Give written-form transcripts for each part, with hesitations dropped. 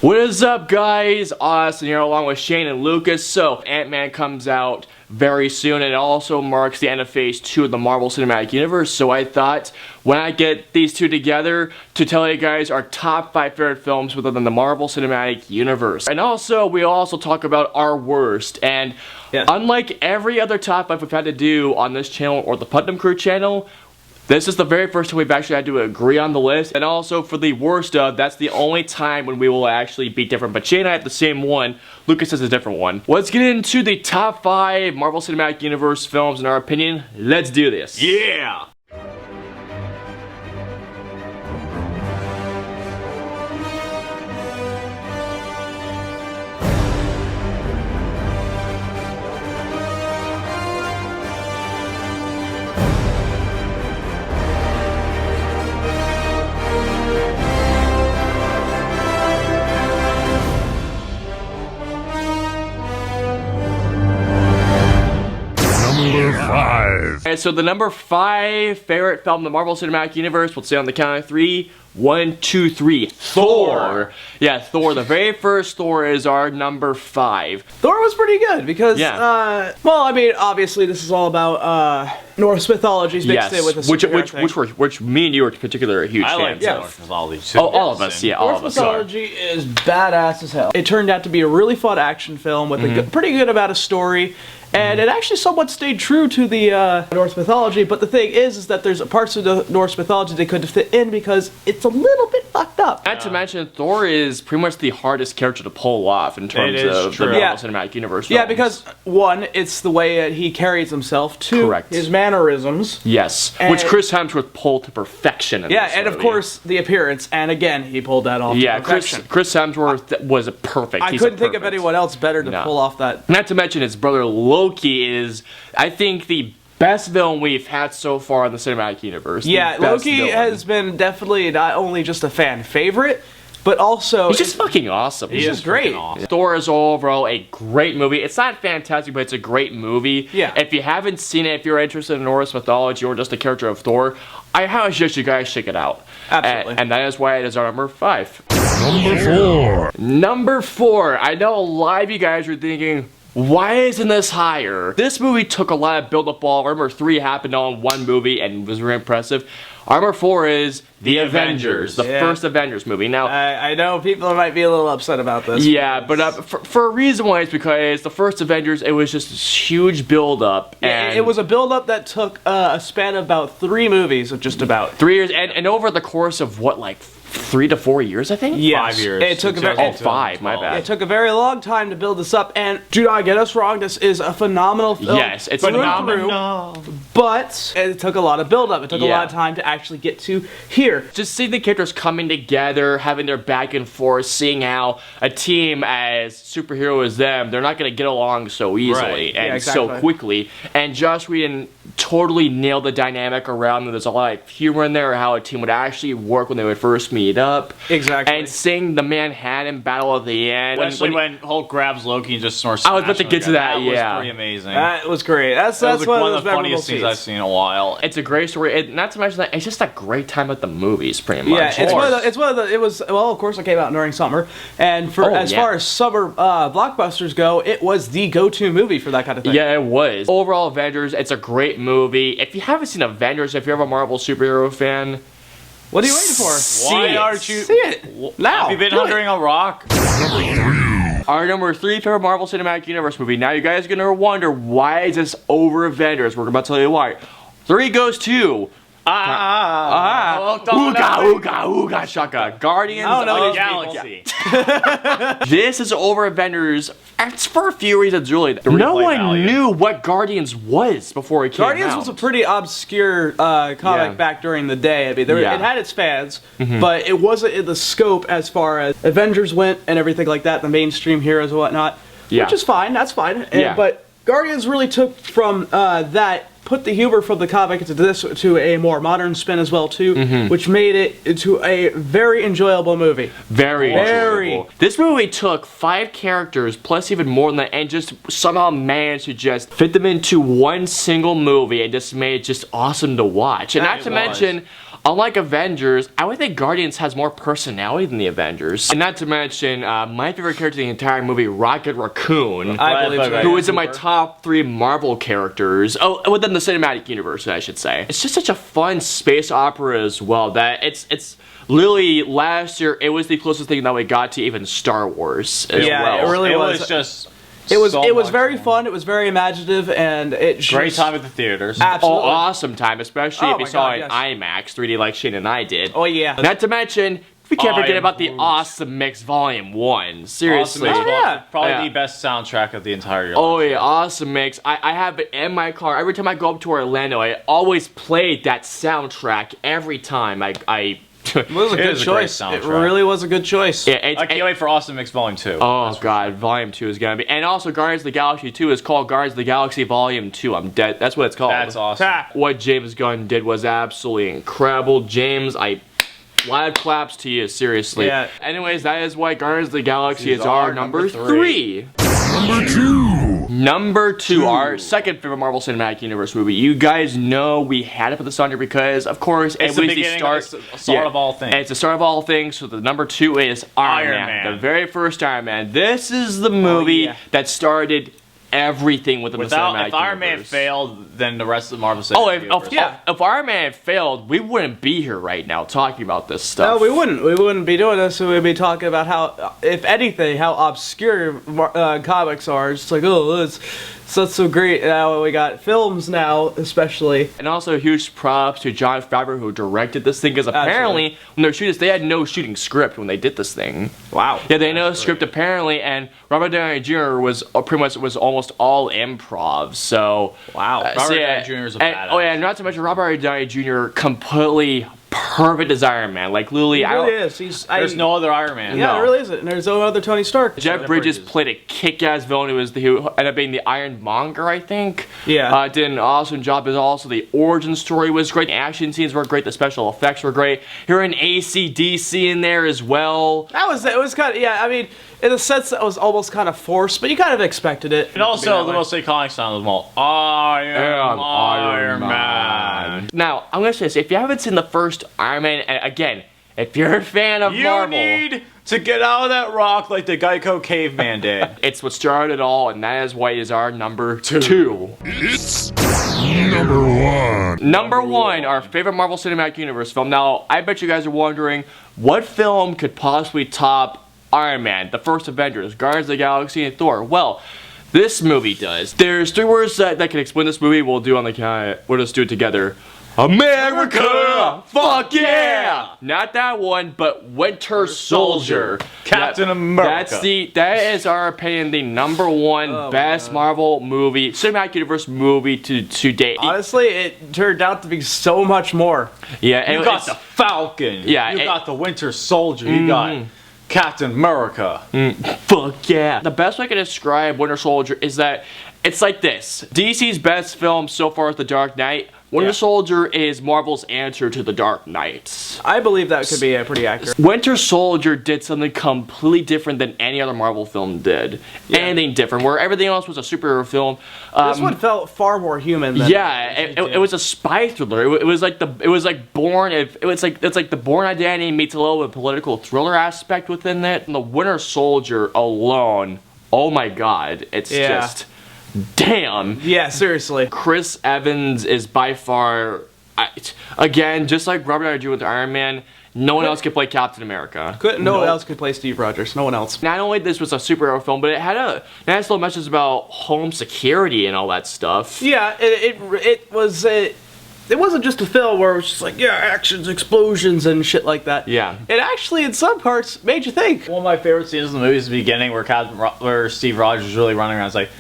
What is up, guys? Austin here along with Shane and Lucas. So, Ant-Man comes out very soon, and it also marks the end of Phase 2 of the Marvel Cinematic Universe. So I thought, when I get these two together, to tell you guys our top 5 favorite films within the Marvel Cinematic Universe. And also, we'll also talk about our worst. And unlike every other top 5 we've had to do on this channel or the Putnam Crew channel, this is the very first time we've actually had to agree on the list. And also for the worst of, that's the only time when we will actually be different. But Shane and I have the same one. Lucas has a different one. Let's get into the top 5 Marvel Cinematic Universe films in our opinion. Let's do this. Yeah! And so the number 5 favorite film in the Marvel Cinematic Universe, we'll say on the count of 3. 1, 2, 3. Thor! Yeah, Thor. The very first Thor is our number 5. Thor was pretty good because, well, I mean, obviously this is all about Norse mythology mixed in with the superhero which me and you are particularly huge fans I like of. Norse mythology too. Oh, all of us, yeah, all of Norse us are. mythology is badass as hell. It turned out to be a really fun action film with a pretty good amount of story. And it actually somewhat stayed true to the Norse mythology, but the thing is that there's parts of the Norse mythology they couldn't fit in because it's a little bit fucked up. Not to mention, Thor is pretty much the hardest character to pull off in terms of the Marvel Cinematic Universe films. Yeah, because, 1, it's the way that he carries himself. 2, his mannerisms. Yes, which Chris Hemsworth pulled to perfection in this and movie. of course, the appearance, and again, he pulled that off to perfection. Chris Hemsworth was perfect. I couldn't think of anyone else better to pull off that. Not to mention his brother Loki is, I think, the best villain we've had so far in the cinematic universe. Yeah, Loki has been definitely not only just a fan favorite, but also he's just fucking awesome. He's just great. Awesome. Thor is overall a great movie. It's not fantastic, but it's a great movie. Yeah. If you haven't seen it, if you're interested in Norse mythology or just the character of Thor, I highly suggest you guys check it out. Absolutely. And that is why it is our number 5. Number 4. Number 4. I know a lot of you guys are thinking, why isn't this higher? This movie took a lot of build-up all. Number 3 happened all in one movie and was very impressive. Number 4 is The Avengers, the first Avengers movie. Now, I know people might be a little upset about this. Yeah, but for a reason why, it's because the first Avengers, it was just this huge build-up. Yeah, it was a build-up that took a span of about 3 movies, just about. 3 years, and over the course of what, like 3 to 4 years, I think? Yes. 5 years. It took a 5, my bad. It took a very long time to build this up, and do not get us wrong, this is a phenomenal film. Yes, it's phenomenal. But it took a lot of build-up. It took a lot of time to actually get to here. Just seeing the characters coming together, having their back and forth, seeing how a team as superhero as them, they're not going to get along so easily and so quickly. And Joss Whedon totally nailed the dynamic around them. There's a lot of humor in there, how a team would actually work when they would first meet up. Exactly. And seeing the Manhattan battle at the end. Especially when Hulk grabs Loki and just snorts. I was about to get to that, That was pretty amazing. That was great. That's one of those the funniest scenes I've seen in a while. It's a great story. Not to mention that it's just a great time at the movies, pretty much. Yeah, it was, well, of course it came out during summer, and as far as summer blockbusters go, it was the go-to movie for that kind of thing. Yeah, it was. Overall, Avengers, it's a great movie. If you haven't seen Avengers, if you're a Marvel superhero fan, what are you waiting for? Why aren't you? See it now. Have you been under a rock? Our number 3 favorite Marvel Cinematic Universe movie. Now you guys are gonna wonder, why is this over Avengers? We're about to tell you why. 3 goes to Ooga, ooga, shaka. Guardians of the Galaxy. This is over Avengers. It's for a few reasons, really. No one knew what Guardians was before it came out. Guardians was a pretty obscure comic back during the day. I mean, it had its fans, but it wasn't in the scope as far as Avengers went and everything like that, the mainstream heroes and whatnot, which is fine, that's fine. But Guardians really took from that, put the humor from the comic into this to a more modern spin as well too, which made it into a very enjoyable movie. Very enjoyable. This movie took 5 characters plus even more than that and just somehow managed to just fit them into one single movie and just made it just awesome to watch. And not to mention, unlike Avengers, I would think Guardians has more personality than the Avengers. And not to mention, my favorite character in the entire movie, Rocket Raccoon, who is in my top 3 Marvel characters. Oh, within the cinematic universe, I should say. It's just such a fun space opera as well that it's literally last year it was the closest thing that we got to even Star Wars as well. It really was. It was very fun. It was very imaginative, and it great time at the theaters. Absolutely. Oh, awesome time, especially if you saw it in IMAX 3D like Shane and I did. Oh yeah. Not to mention, we can't forget about the Awesome Mix Volume 1. Seriously. Awesome Mix, probably the best soundtrack of the entire year. Oh yeah, Awesome Mix. I have it in my car. Every time I go up to Orlando, I always play that soundtrack every time it was a good choice. It really was a good choice. Yeah, I can't wait for Awesome Mix Volume 2. Oh god, Volume 2 is gonna be. And also Guardians of the Galaxy 2 is called Guardians of the Galaxy Volume 2. I'm dead. That's what it's called. That's awesome. What James Gunn did was absolutely incredible. James, loud claps to you, seriously. Yeah. Anyways, that is why Guardians of the Galaxy is our number 3. Number 2, our second favorite Marvel Cinematic Universe movie. You guys know we had to put this on here because, of course, it's the start of all things. It's the start of all things, so the number 2 is Iron Man. The very first Iron Man. This is the movie that started everything within the cinematic universe. If Iron Man failed, then the rest of the Marvel Cinematic Universe. If Iron Man failed, we wouldn't be here right now talking about this stuff. No, we wouldn't. We wouldn't be doing this. We would be talking about how, if anything, how obscure comics are. It's like, oh, it's so great. Now we got films now, especially. And also huge props to Jon Favreau who directed this thing, because apparently when they're shooting this, they had no shooting script when they did this thing. Wow. Yeah, they had no script apparently, and Robert Downey Jr. was almost all improv. So wow, Robert Downey Jr. is a badass. Oh yeah, not to mention Robert Downey Jr. completely perfect as Iron Man. Like literally, he really is. There's no other Iron Man. Yeah, there really isn't. And there's no other Tony Stark. Jeff Bridges played a kick-ass villain who ended up being the Ironmonger, I think. Yeah. Did an awesome job. But also the origin story was great. The action scenes were great. The special effects were great. You're an AC/DC in there as well. It was kind of, yeah, I mean, in a sense that was almost kind of forced, but you kind of expected it. And also the most iconic sound of them all. I am Iron Man. Now, I'm going to say this. If you haven't seen the first Iron Man, again, if you're a fan of Marvel, you need to get out of that rock like the Geico caveman did. It's what started it all, and that is why it is our number 2. It's number 1. Number 1, our favorite Marvel Cinematic Universe film. Now, I bet you guys are wondering, what film could possibly top Iron Man, the first Avengers, Guardians of the Galaxy, and Thor? Well, this movie does. There's 3 words that can explain this movie. We'll do on the count. We'll just do it together. America! Fuck yeah! Not that one, but Winter Soldier. Captain America. That is our opinion, the number 1 best Marvel movie, cinematic universe movie to date. Honestly, it turned out to be so much more. Yeah, you got the Falcon. Yeah, you got the Winter Soldier. You got Captain America. Fuck yeah. The best way I can describe Winter Soldier is that it's like this. DC's best film so far is The Dark Knight. Winter Soldier is Marvel's answer to The Dark Knight. I believe that could be pretty accurate. Winter Soldier did something completely different than any other Marvel film did. Yeah. Anything different, where everything else was a superhero film. This one felt far more human than it was a spy thriller. It was like the Bourne Identity meets a little bit of political thriller aspect within it. And the Winter Soldier alone, oh my god, it's just damn. Yeah, seriously. Chris Evans is by far, again, just like Robert Downey Jr. with Iron Man, no one else could play Captain America. No one else could play Steve Rogers. No one else. Not only this was a superhero film, but it had a nice little message about home security and all that stuff. Yeah, it wasn't just a film where it was just like, yeah, actions, explosions, and shit like that. Yeah. It actually, in some parts, made you think. One of my favorite scenes in the movie is the beginning where Steve Rogers is really running around. It's like,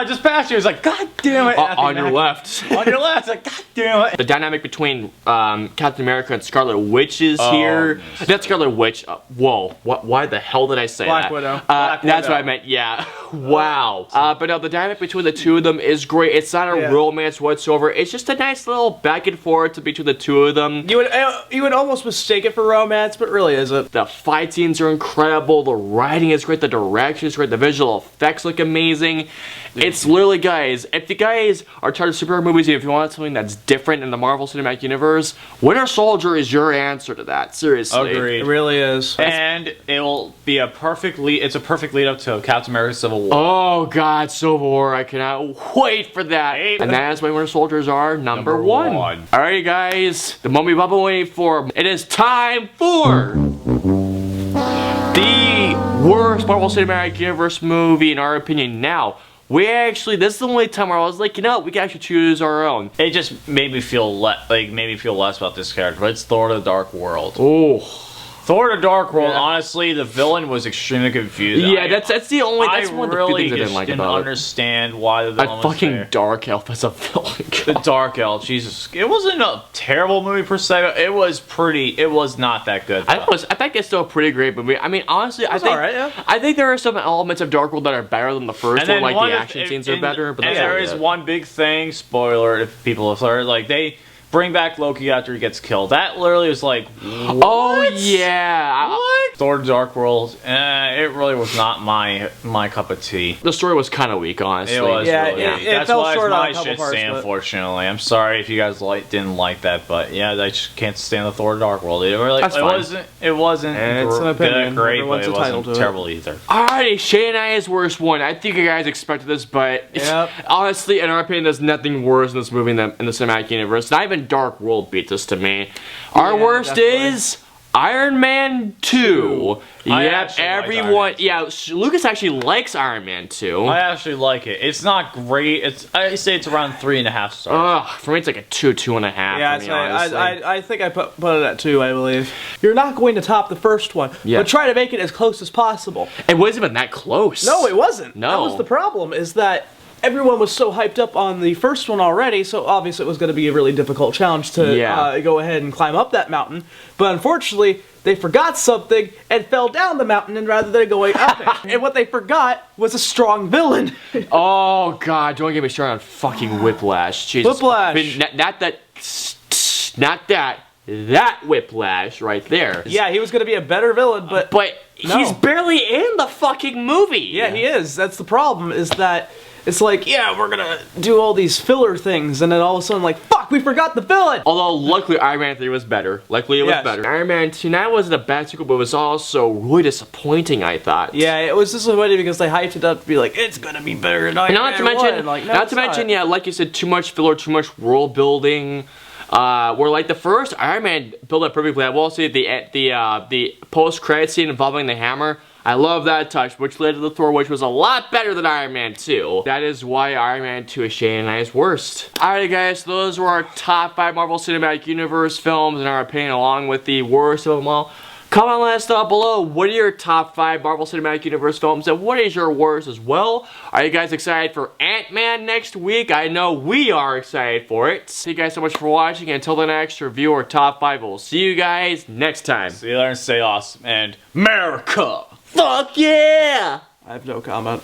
just past you. It's like, God damn it. On your left. On your left. It's like, God damn it. The dynamic between Captain America and Scarlet Witch is here. That's Scarlet Witch. Whoa. Why the hell did I say Black that? Widow. That's what I meant. Yeah. Wow. But no, the dynamic between the two of them is great. It's not a romance whatsoever. It's just a nice little back and forth between the two of them. You would almost mistake it for romance, but really isn't. The fight scenes are incredible. The writing is great. The direction is great. The visual effects look amazing. It's literally, guys, if you guys are tired of superhero movies and if you want something that's different in the Marvel Cinematic Universe, Winter Soldier is your answer to that. Seriously. Agreed. It really is. And it will be a perfect lead. It's a perfect lead up to Captain America: Civil War. Oh God, Civil War! I cannot wait for that. And that is why Winter Soldiers are number one. Alrighty, guys, the moment we've all been waiting for. It is time for the worst Marvel Cinematic Universe movie in our opinion. Now, this is the only time where I was like, you know, we can actually choose our own. It just made me feel less about this character. But it's Thor: The Dark World. Oh. Thor: The Dark World, honestly, the villain was extremely confusing. Yeah, that's the only, that's one of the few things I didn't like about it. I really didn't understand why the villain was there. fucking Dark Elf as a villain. The Dark Elf, Jesus. It wasn't a terrible movie per se, but it was not that good. I think it's still a pretty great movie. I mean, honestly, I think there are some elements of Dark World that are better than the first one, like the action scenes are better. But there is one big thing, spoiler if people have heard, like they bring back Loki after he gets killed. That literally was like, what? Oh yeah. What? Thor: Dark World, it really was not my cup of tea. The story was kind of weak, honestly. It was really. It fell short on a couple parts. Unfortunately, I'm sorry if you guys didn't like that, but yeah, I just can't stand the Thor: Dark World. It wasn't great, but it wasn't terrible either. Alrighty, Shane and I's worst one. I think you guys expected this, but honestly, in our opinion, there's nothing worse in this movie than in the cinematic universe. Not even Dark World beat this to me. Our worst is Iron Man 2. Yep, everyone. Lucas actually likes Iron Man 2. I actually like it. It's not great. I say it's around 3.5 stars. For me, it's like a 2.5. Yeah, I think I put it at 2. I believe you're not going to top the first one, but try to make it as close as possible. It wasn't even that close. No, it wasn't. No, that was the problem. Is that everyone was so hyped up on the first one already, so obviously it was going to be a really difficult challenge to go ahead and climb up that mountain. But unfortunately, they forgot something and fell down the mountain and rather than going up it. And what they forgot was a strong villain. Oh God, don't get me started on fucking Whiplash. Jesus. Whiplash. That Whiplash right there. Yeah, he was going to be a better villain, but he's barely in the fucking movie. Yeah, he is. That's the problem, is that it's like, yeah, we're gonna do all these filler things, and then all of a sudden, like, fuck, we forgot the villain! Although, luckily, Iron Man 3 was better. Luckily, it was better. Iron Man 2, that wasn't a bad sequel, but it was also really disappointing, I thought. Yeah, it was disappointing because they hyped it up to be like, it's gonna be better than Iron Man 1. Not to mention, yeah, like you said, too much filler, too much world building. Where like the first Iron Man built up perfectly. I will say the post-credit scene involving the hammer, I love that touch, which led to the Thor, which was a lot better than Iron Man 2. That is why Iron Man 2 is Shane and I's worst. Alright guys, so those were our top 5 Marvel Cinematic Universe films in our opinion, along with the worst of them all. Comment and let us know below, what are your top 5 Marvel Cinematic Universe films, and what is your worst as well? Are you guys excited for Ant-Man next week? I know we are excited for it. Thank you guys so much for watching. Until the next review or top 5, we'll see you guys next time. See you later and stay awesome. And America! Fuck yeah! I have no comment.